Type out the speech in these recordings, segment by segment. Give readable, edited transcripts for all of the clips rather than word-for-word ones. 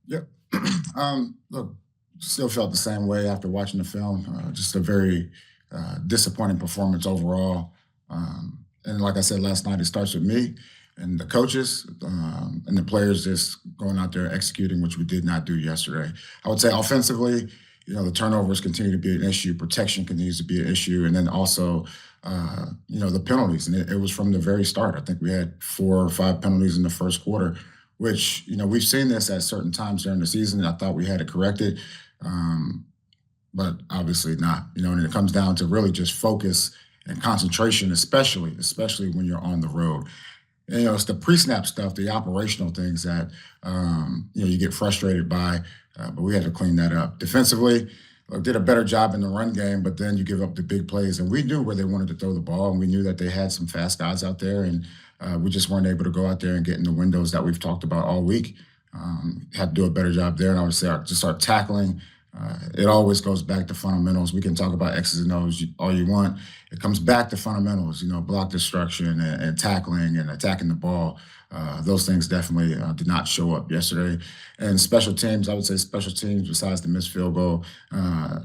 Yep. Look, still felt the same way after watching the film. Just a very disappointing performance overall. And like I said last night, it starts with me and the coaches and the players just going out there executing, which we did not do yesterday. I would say offensively, the turnovers continue to be an issue. Protection continues to be an issue. And then also, the penalties. And it was from the very start. I think we had 4 or 5 penalties in the first quarter, which we've seen this at certain times during the season. I thought we had it corrected, um, but obviously not. And it comes down to really just focus and concentration, especially when you're on the road. And, it's the pre-snap stuff, the operational things that you get frustrated by. But we had to clean that up defensively. Did a better job in the run game, but then you give up the big plays, and we knew where they wanted to throw the ball, and we knew that they had some fast guys out there, and we just weren't able to go out there and get in the windows that we've talked about all week. Had to do a better job there, and I would say just start tackling. It always goes back to fundamentals. We can talk about X's and O's all you want. It comes back to fundamentals, block destruction and tackling and attacking the ball. Those things definitely did not show up yesterday. And special teams, I would say special teams, besides the missed field goal,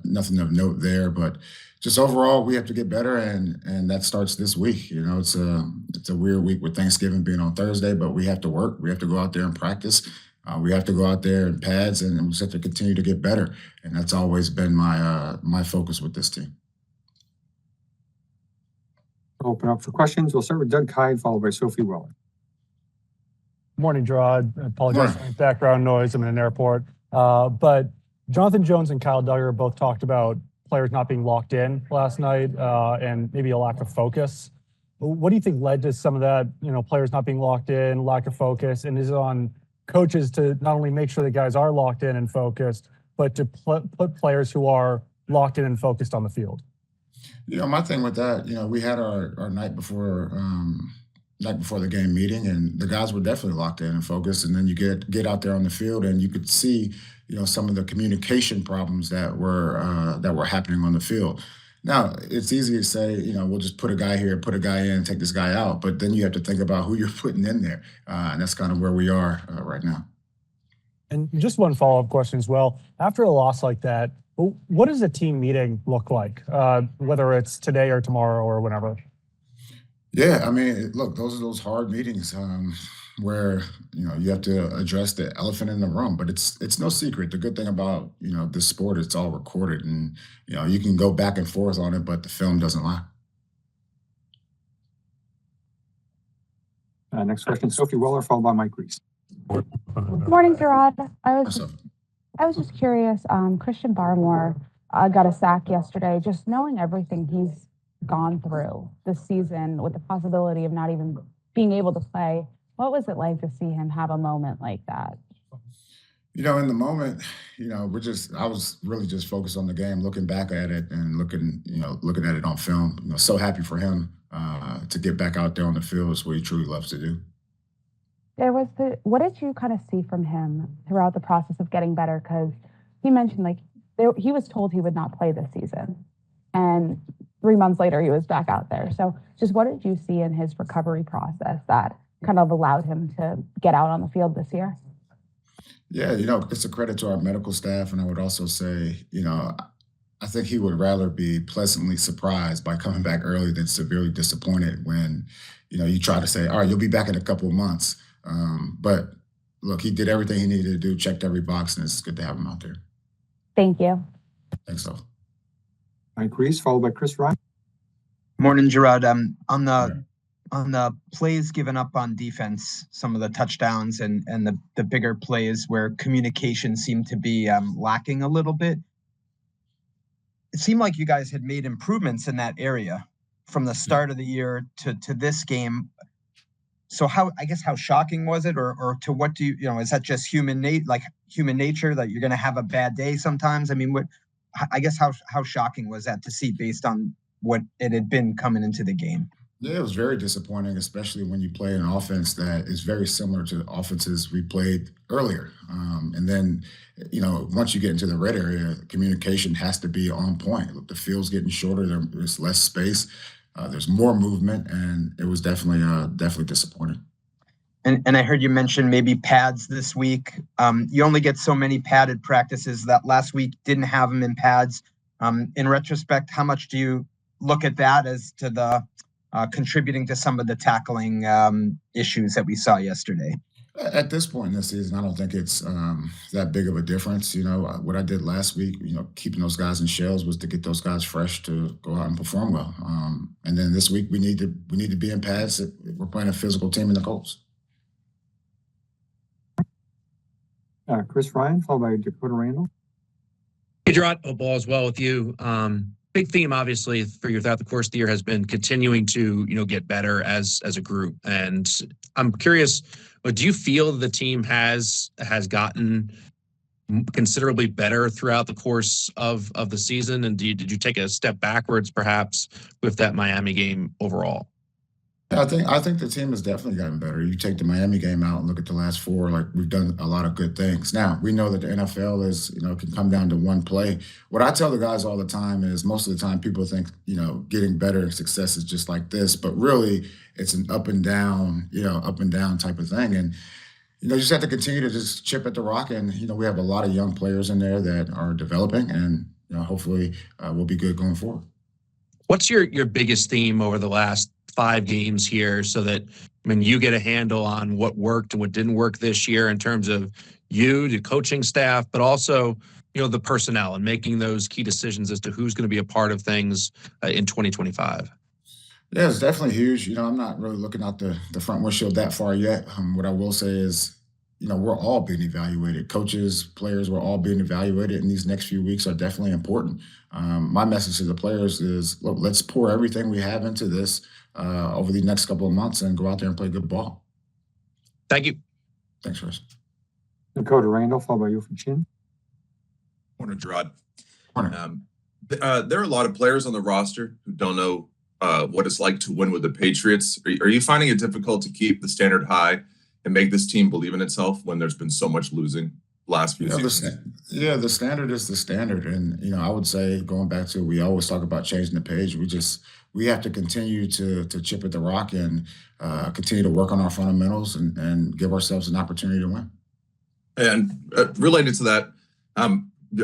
nothing of note there. But just overall, we have to get better, and that starts this week. It's a weird week with Thanksgiving being on Thursday, but we have to work. We have to go out there and practice. We have to go out there in pads, and we just have to continue to get better. And that's always been my focus with this team. Open up for questions. We'll start with Doug Kyed, followed by Sophie Weller. Morning, Jerod. I apologize for the background noise. I'm in an airport. But Jonathan Jones and Kyle Duggar both talked about players not being locked in last night and maybe a lack of focus. What do you think led to some of that, players not being locked in, lack of focus? And is it on coaches to not only make sure the guys are locked in and focused, but to put players who are locked in and focused on the field? My thing with that, we had our night before the game meeting, and the guys were definitely locked in and focused. And then you get out there on the field, and you could see, some of the communication problems that were happening on the field. Now, it's easy to say, we'll just put a guy here, put a guy in, take this guy out, but then you have to think about who you're putting in there, and that's kind of where we are right now. And just one follow-up question as well. After a loss like that, what does a team meeting look like, whether it's today or tomorrow or whenever? Yeah, I mean, look, those are those hard meetings where you have to address the elephant in the room. But it's no secret. The good thing about this sport, it's all recorded, and you can go back and forth on it, but the film doesn't lie. Next question, Sophie Weller, followed by Mike Reese. Morning, Jerod. What's up? I was just curious. Christian Barmore got a sack yesterday. Just knowing everything he's gone through this season, with the possibility of not even being able to play, what was it like to see him have a moment like that? In the moment, I was really just focused on the game, looking back at it and looking at it on film. So happy for him to get back out there on the field. Is what he truly loves to do. What did you kind of see from him throughout the process of getting better? Because he mentioned he was told he would not play this season, and 3 months later he was back out there. So just what did you see in his recovery process that kind of allowed him to get out on the field this year? Yeah, it's a credit to our medical staff, and I would also say, I think he would rather be pleasantly surprised by coming back early than severely disappointed when, you try to say, all right, you'll be back in a couple of months. But look, he did everything he needed to do, checked every box, and it's good to have him out there. Thank you. Thanks, so. Mike Reese, followed by Chris Ryan. Morning, Jerod. On the plays given up on defense, some of the touchdowns and the bigger plays where communication seemed to be lacking a little bit. It seemed like you guys had made improvements in that area from the start of the year to this game. So how shocking was it, or to what do you is that just human nature that you're going to have a bad day sometimes? I mean, how shocking was that to see based on what it had been coming into the game? Yeah, it was very disappointing, especially when you play an offense that is very similar to the offenses we played earlier. And then, once you get into the red area, communication has to be on point. Look, the field's getting shorter, there's less space, there's more movement, and it was definitely disappointing. And I heard you mention maybe pads this week. You only get so many padded practices. That last week didn't have them in pads. In retrospect, how much do you look at that as to the contributing to some of the tackling issues that we saw yesterday? At this point in the season, I don't think it's that big of a difference. What I did last week, keeping those guys in shells was to get those guys fresh to go out and perform well. And then this week we need to be in pads. We're playing a physical team in the Colts. Chris Ryan, followed by Dakota Randall. Hey, Jerod, hope all is well with you. Big theme, obviously, for you throughout the course of the year has been continuing to, get better as a group. And I'm curious, do you feel the team has gotten considerably better throughout the course of the season? And did you take a step backwards, perhaps, with that Miami game overall? Yeah, I think the team has definitely gotten better. You take the Miami game out and look at the last four, like we've done a lot of good things. Now, we know that the NFL is, can come down to one play. What I tell the guys all the time is most of the time people think, getting better and success is just like this, but really it's an up and down type of thing. And, you just have to continue to just chip at the rock. And, we have a lot of young players in there that are developing and, hopefully we'll be good going forward. What's your biggest theme over the last 5 games here, so that you get a handle on what worked and what didn't work this year in terms of you, the coaching staff, but also, the personnel and making those key decisions as to who's going to be a part of things in 2025? Yeah, it's definitely huge. I'm not really looking out the front windshield that far yet. What I will say is, we're all being evaluated. Coaches, players, we're all being evaluated, and these next few weeks are definitely important. My message to the players is, look, let's pour everything we have into this over the next couple of months and go out there and play good ball. Thank you. Thanks, Chris. Dakota Randall, followed by Yufi Chin. Morning, Jerod. Morning. There are a lot of players on the roster who don't know what it's like to win with the Patriots. Are you finding it difficult to keep the standard high and make this team believe in itself when there's been so much losing last few seasons? The standard is the standard. And, I would say, going back to, we always talk about changing the page. We have to continue to chip at the rock and continue to work on our fundamentals and give ourselves an opportunity to win. And related to that,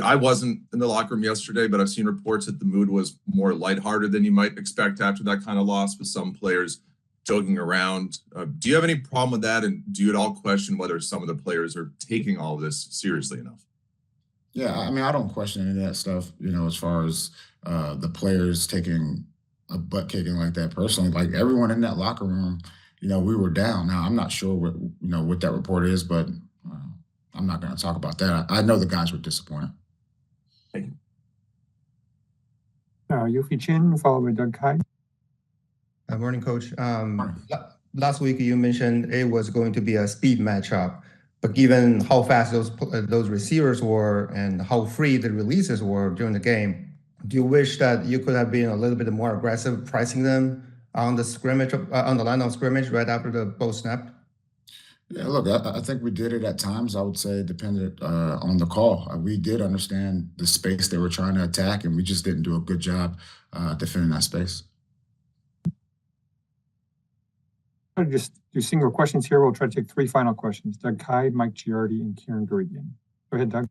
I wasn't in the locker room yesterday, but I've seen reports that the mood was more lighthearted than you might expect after that kind of loss, with some players joking around. Do you have any problem with that? And do you at all question whether some of the players are taking all of this seriously enough? Yeah, I don't question any of that stuff, as far as the players taking a butt kicking like that personally. Like, everyone in that locker room, we were down. Now, I'm not sure what that report is, but I'm not going to talk about that. I know the guys were disappointed. Thank you. Yufi Chin, followed by Doug Kyed. Morning, Coach. Last week you mentioned it was going to be a speed matchup, but given how fast those receivers were and how free the releases were during the game, do you wish that you could have been a little bit more aggressive pricing them on the scrimmage, on the line of scrimmage right after the ball snapped? Yeah, look, I think we did it at times. I would say it depended on the call. We did understand the space they were trying to attack, and we just didn't do a good job defending that space. I'll just do single questions here. We'll try to take 3 final questions. Doug Kyed, Mike Giardi, and Kieran Gurigian. Go ahead, Doug.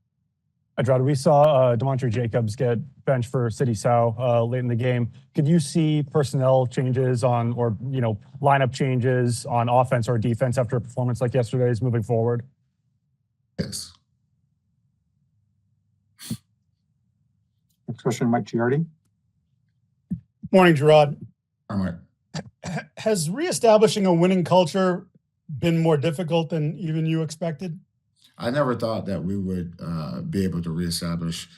Jerod, we saw Demontre Jacobs get benched for City Sau late in the game. Could you see personnel changes or lineup changes on offense or defense after a performance like yesterday's moving forward? Yes. Next question, Mike Giardi. Morning, Jerod. All right. Has reestablishing a winning culture been more difficult than even you expected? I never thought that we would be able to reestablish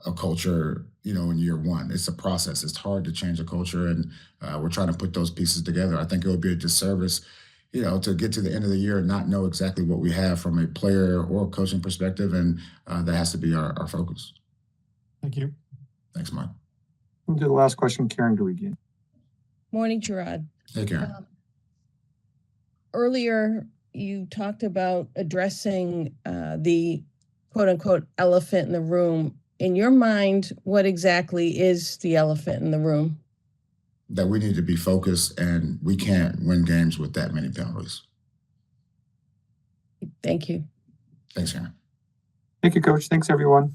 a culture, in year one. It's a process. It's hard to change a culture, and we're trying to put those pieces together. I think it would be a disservice, to get to the end of the year and not know exactly what we have from a player or coaching perspective, and that has to be our focus. Thank you. Thanks, Mike. We'll do the last question, Kieran Gurigian. Morning, Jerod. Hey, Karen. Earlier, you talked about addressing the quote-unquote elephant in the room. In your mind, what exactly is the elephant in the room? That we need to be focused, and we can't win games with that many penalties. Thank you. Thanks, Aaron. Thank you, Coach. Thanks, everyone.